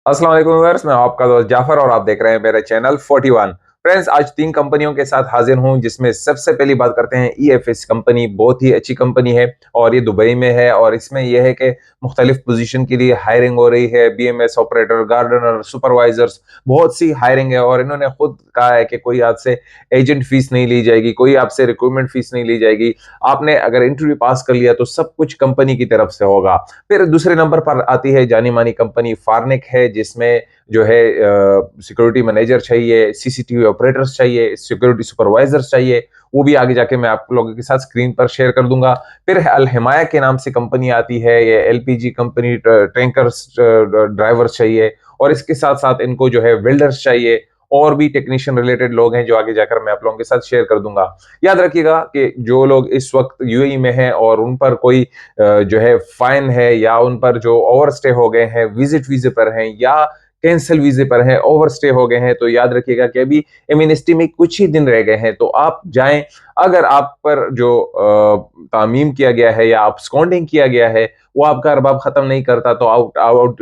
अस्सलाम वालेकुम व्यूअर्स, मैं आपका दोस्त जाफर और आप देख रहे हैं मेरे चैनल 41। फ्रेंड्स, आज 3 कंपनियों के साथ हाजिर हूं, जिसमें सबसे पहली बात करते हैं ईएफएस कंपनी। बहुत ही अच्छी कंपनी है और ये दुबई में है। और इसमें यह है कि मुख्तलिफ पोजीशन के लिए हायरिंग हो रही है। बीएमएस ऑपरेटर, गार्डनर, सुपरवाइजर्स, बहुत सी हायरिंग है। और इन्होंने खुद कहा है कि कोई आपसे एजेंट फीस नहीं ली जाएगी, कोई आपसे रिक्रूटमेंट फीस नहीं ली जाएगी। आपने अगर इंटरव्यू पास कर लिया तो सब कुछ कंपनी की तरफ से होगा। फिर दूसरे नंबर पर आती है जानी मानी कंपनी फार्निक है, जिसमें जो है सिक्योरिटी मैनेजर चाहिए, सीसीटीवी ऑपरेटर्स चाहिए, सिक्योरिटी सुपरवाइजर्स चाहिए। वो भी आगे जाके मैं आप लोगों के साथ स्क्रीन पर शेयर कर दूंगा। फिर अल हिमाया के नाम से कंपनी आती है, ये एलपीजी कंपनी, टैंकर्स ड्राइवर्स चाहिए। और इसके साथ साथ इनको जो है वेल्डर्स चाहिए। और भी टेक्नीशियन रिलेटेड लोग हैं जो आगे जाकर मैं आप लोगों के साथ शेयर कर दूंगा। याद रखिएगा कि जो लोग इस वक्त यूएई में हैं और उन पर कोई जो है फाइन है, या उन पर जो ओवर स्टे हो गए हैं, विजिट वीजे पर हैं, या कैंसिल वीजे पर हैं, ओवर स्टे हो गए हैं, तो याद रखिएगा कि अभी एमिनेस्टी में कुछ ही दिन रह गए हैं, तो आप जाएं। अगर आप पर जो तामीम किया गया है या absconding किया गया है वो आपका अरबाब खत्म नहीं करता, तो आउट आउट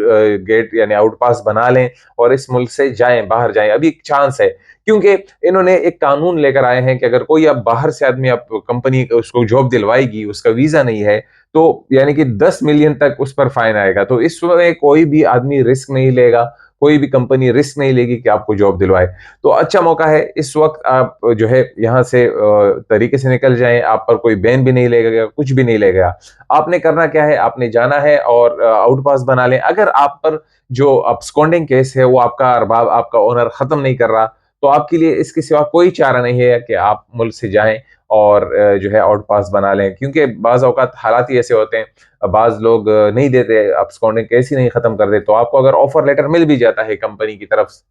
गेट यानी आउट पास बना लें और इस मुल्क से जाएं, बाहर जाएं। अभी एक चांस है, क्योंकि इन्होंने एक कानून लेकर आए हैं कि अगर कोई अब बाहर से आदमी, अब कंपनी उसको जॉब दिलवाएगी, उसका वीजा नहीं है, तो यानी कि 10 मिलियन तक उस पर फाइन आएगा। तो इस समय कोई भी आदमी रिस्क नहीं लेगा, कोई भी कंपनी रिस्क नहीं लेगी कि आपको जॉब दिलवाए। तो अच्छा मौका है, इस वक्त आप जो है यहाँ से तरीके से निकल जाएं। आप पर कोई बैन भी नहीं लगेगा, कुछ भी नहीं लगेगा। आपने करना क्या है, आपने जाना है और आउट पास बना लें। अगर आप पर जो absconding केस है वो आपका अरबाब, आपका ओनर खत्म नहीं कर रहा, तो आपके लिए इसके सिवा कोई चारा नहीं है कि आप मुल्क से जाएं और जो है आउट पास बना लें। क्योंकि बाज औकात हालात ही ऐसे होते हैं, बाज लोग नहीं देते, absconding केस ही नहीं खत्म कर दे। तो आपको अगर ऑफर लेटर मिल भी जाता है कंपनी की तरफ से,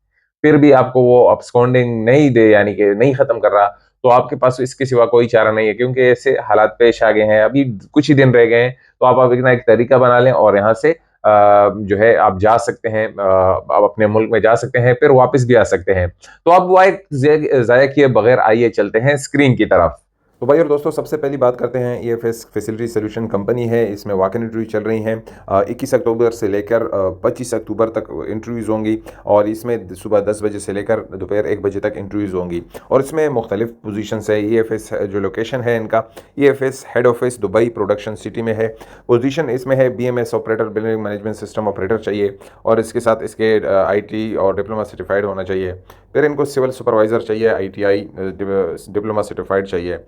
फिर भी आपको वो absconding नहीं दे, यानी कि नहीं खत्म कर रहा, तो आपके पास इसके सिवा कोई चारा नहीं है। क्योंकि ऐसे हालात पेश आ गए हैं, अभी कुछ ही दिन रह गए हैं। तो आप अपना एक तरीका बना लें और यहाँ से जो है आप जा सकते हैं, आप अपने मुल्क में जा सकते हैं, फिर वापस भी आ सकते हैं। तो अब वाइट ज़ाया किए बगैर आइए चलते हैं स्क्रीन की तरफ। तो भाई और दोस्तों, सबसे पहली बात करते हैं, ईएफएस फैसिलिटी सोल्यूशन कंपनी है। इसमें वॉक इन इंटरव्यू चल रही हैं। 21 अक्टूबर से लेकर 25 अक्टूबर तक इंटरव्यूज़ होंगी। और इसमें सुबह 10 बजे से लेकर दोपहर 1 बजे तक इंटरव्यूज़ होंगी। और इसमें मुख्तलिफ पोजीशंस है। ईएफएस जो लोकेशन है इनका, EFS head office Dubai production city में है। पोजीशन इसमें है BMS operator, building management system operator चाहिए। और इसके साथ इसके आईटी और डिप्लोमा सर्टिफाइड होना चाहिए। फिर इनको सिविल सुपरवाइज़र चाहिए, आईटीआई डिप्लोमा सर्टिफाइड चाहिए।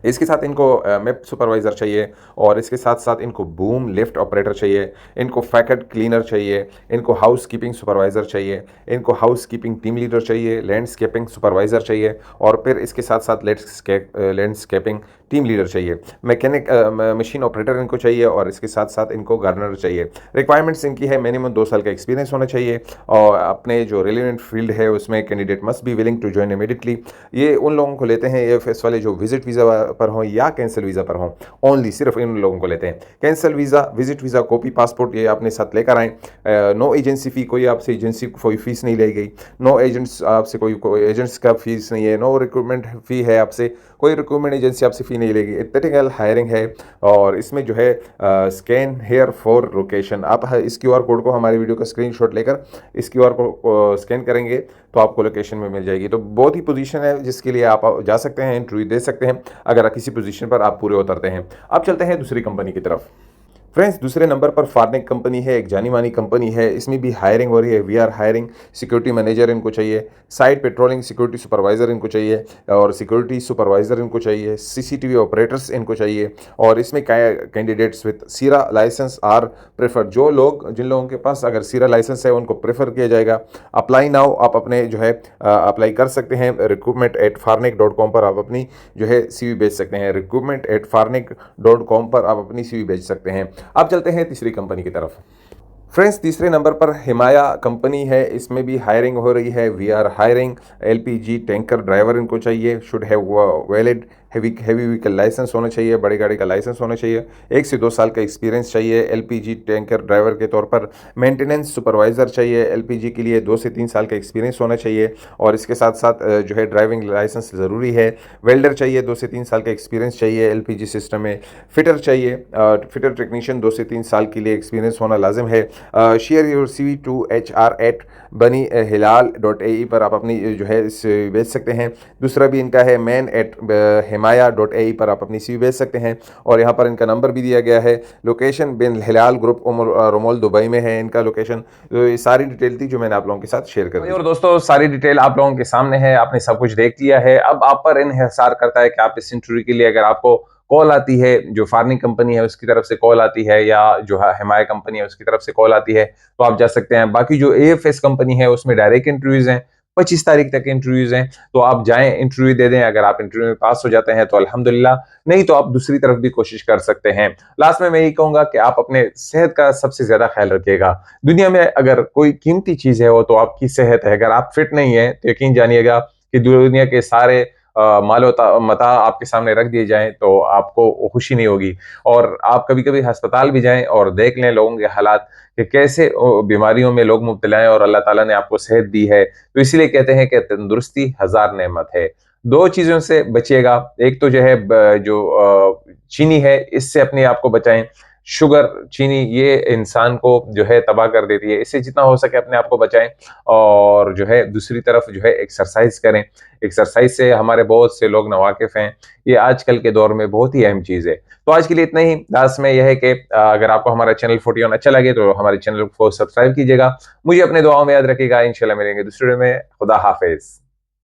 इसके साथ इनको मैप सुपरवाइज़र चाहिए। और इसके साथ साथ इनको बूम लिफ्ट ऑपरेटर चाहिए। इनको फैकेट क्लीनर चाहिए। इनको हाउस कीपिंग सुपरवाइज़र चाहिए। इनको हाउस कीपिंग टीम लीडर चाहिए। लैंडस्केपिंग सुपरवाइज़र चाहिए। और फिर इसके साथ साथ लैंडस्केपिंग टीम लीडर चाहिए। मैकेनिक मशीन ऑपरेटर इनको चाहिए। और इसके साथ साथ इनको गार्डनर चाहिए। रिक्वायरमेंट्स इनकी है, मिनिमम 2 साल का एक्सपीरियंस होना चाहिए। और अपने जो रिलेवेंट फील्ड है उसमें candidate must be willing to join immediately. ये उन लोगों को लेते हैं एएफएस वाले जो विजिट वीज़ा पर हों या कैंसिल वीज़ा पर हों, ओनली सिर्फ इन लोगों को लेते हैं। Cancel visa, visit visa, copy passport ये अपने साथ लेकर आएँ। नो एजेंसी फ़ी, कोई आपसे एजेंसी कोई फ़ीस नहीं ली गई। नो एजेंट्स, आपसे कोई एजेंट्स का फीस नहीं है। नो रिक्रूटमेंट फ़ी है, आपसे कोई रिक्रूटमेंट एजेंसी आपसे फ़ी नहीं लेगी। एथिकल हायरिंग है। और इसमें जो है स्कैन हेयर फॉर लोकेशन, आप इस क्यूआर कोड को, हमारी वीडियो का स्क्रीनशॉट लेकर इस क्यूआर को स्कैन करेंगे तो आपको लोकेशन में मिल जाएगी। तो बहुत ही पोजीशन है जिसके लिए आप जा सकते हैं, इंटरव्यू दे सकते हैं अगर किसी पोजीशन पर आप पूरे उतरते हैं। अब चलते हैं दूसरी कंपनी की तरफ। फ्रेंड्स, दूसरे नंबर पर फार्निक कंपनी है, एक जानी मानी कंपनी है। इसमें भी हायरिंग हो रही है। We are hiring security manager इनको चाहिए, साइट पेट्रोलिंग सिक्योरिटी सुपरवाइज़र इनको चाहिए, और सिक्योरिटी सुपरवाइज़र इनको चाहिए, सीसीटीवी ऑपरेटर्स इनको चाहिए। और इसमें candidates with Sira licence are prefer, जो लोग, जिन लोगों के पास अगर सीरा लाइसेंस है उनको प्रेफर किया जाएगा। अप्लाई नाउ, आप अपने जो है अप्लाई कर सकते हैं। recruitment@farnic.com पर आप अपनी जो है सीवी भेज सकते हैं। recruitment@farnic.com पर आप अपनी सीवी भेज सकते हैं। अब चलते हैं तीसरी कंपनी की तरफ। फ्रेंड्स, तीसरे नंबर पर हिमाया कंपनी है। इसमें भी हायरिंग हो रही है। We are hiring LPG tanker driver इनको चाहिए, should have valid heavy vehicle licence होना चाहिए, बड़ी गाड़ी का लाइसेंस होना चाहिए, 1 से 2 साल का एक्सपीरियंस चाहिए। एलपीजी टैंकर ड्राइवर के तौर पर मेंटेनेंस सुपरवाइज़र चाहिए। एलपीजी के लिए 2 से 3 साल का एक्सपीरियंस होना चाहिए और इसके साथ साथ जो है ड्राइविंग लाइसेंस ज़रूरी है। वेल्डर चाहिए, 2 से 3 साल का एक्सपीरियंस चाहिए एलपीजी सिस्टम में। फिटर चाहिए, फिटर टेक्नीशियन 2 से 3 साल के लिए एक्सपीरियंस होना लाजिम है। Share your CV to HR@bani hilal.ae पर आप अपनी जो है इस भेज सकते हैं। दूसरा भी इनका है man@himaya.ae पर आप अपनी सीवी भेज सकते हैं और यहाँ पर इनका नंबर भी दिया गया है। लोकेशन बिन हिलाल ग्रुप रोमोल दुबई में है इनका लोकेशन। तो ये सारी डिटेल थी जो मैंने आप लोगों के साथ शेयर कर दी। और दोस्तों सारी डिटेल आप लोगों के सामने है, आपने सब कुछ देख लिया है। अब आप पर इन्हिसार करता है कि आप इस इंटरव्यू के लिए अगर आपको कॉल आती है, जो फार्निंग कंपनी है उसकी तरफ से कॉल आती है या जो हिमाया कंपनी है उसकी तरफ से कॉल आती है तो आप जा सकते हैं। बाकी जो एएफएस कंपनी है उसमें डायरेक्ट इंटरव्यूज हैं, 25 तारीख तक इंटरव्यूज हैं, तो आप जाएं इंटरव्यू दे दें। अगर आप इंटरव्यू में पास हो जाते हैं तो अल्हम्दुलिल्लाह, नहीं तो आप दूसरी तरफ भी कोशिश कर सकते हैं। लास्ट में मैं यही कहूंगा कि आप अपने सेहत का सबसे ज्यादा ख्याल रखिएगा। दुनिया में अगर कोई कीमती चीज है वो तो आपकी सेहत है। अगर आप फिट नहीं है तो यकीन जानिएगा कि दुनिया के सारे मालो मता आपके सामने रख दिए जाएं तो आपको खुशी नहीं होगी। और आप कभी कभी अस्पताल भी जाएं और देख लें लोगों के हालात कि कैसे बीमारियों में लोग मुब्तला हैं और अल्लाह ताला ने आपको सेहत दी है। तो इसीलिए कहते हैं कि तंदुरुस्ती हजार नेमत है। दो चीजों से बचिएगा, एक तो जो है जो चीनी है इससे अपने आप को बचाएं। शुगर, चीनी ये इंसान को जो है तबाह कर देती है, इससे जितना हो सके अपने आप को बचाएं। और जो है दूसरी तरफ जो है एक्सरसाइज करें। एक्सरसाइज से हमारे बहुत से लोग नावाकिफ हैं, ये आजकल के दौर में बहुत ही अहम चीज है। तो आज के लिए इतना ही। लास्ट में यह है कि अगर आपको हमारा चैनल 41 अच्छा लगे तो हमारे चैनल को सब्सक्राइब कीजिएगा। मुझे अपने दुआओं में याद रखिएगा। इंशाल्लाह मिलेंगे दूसरे वीडियो में। खुदा हाफिज।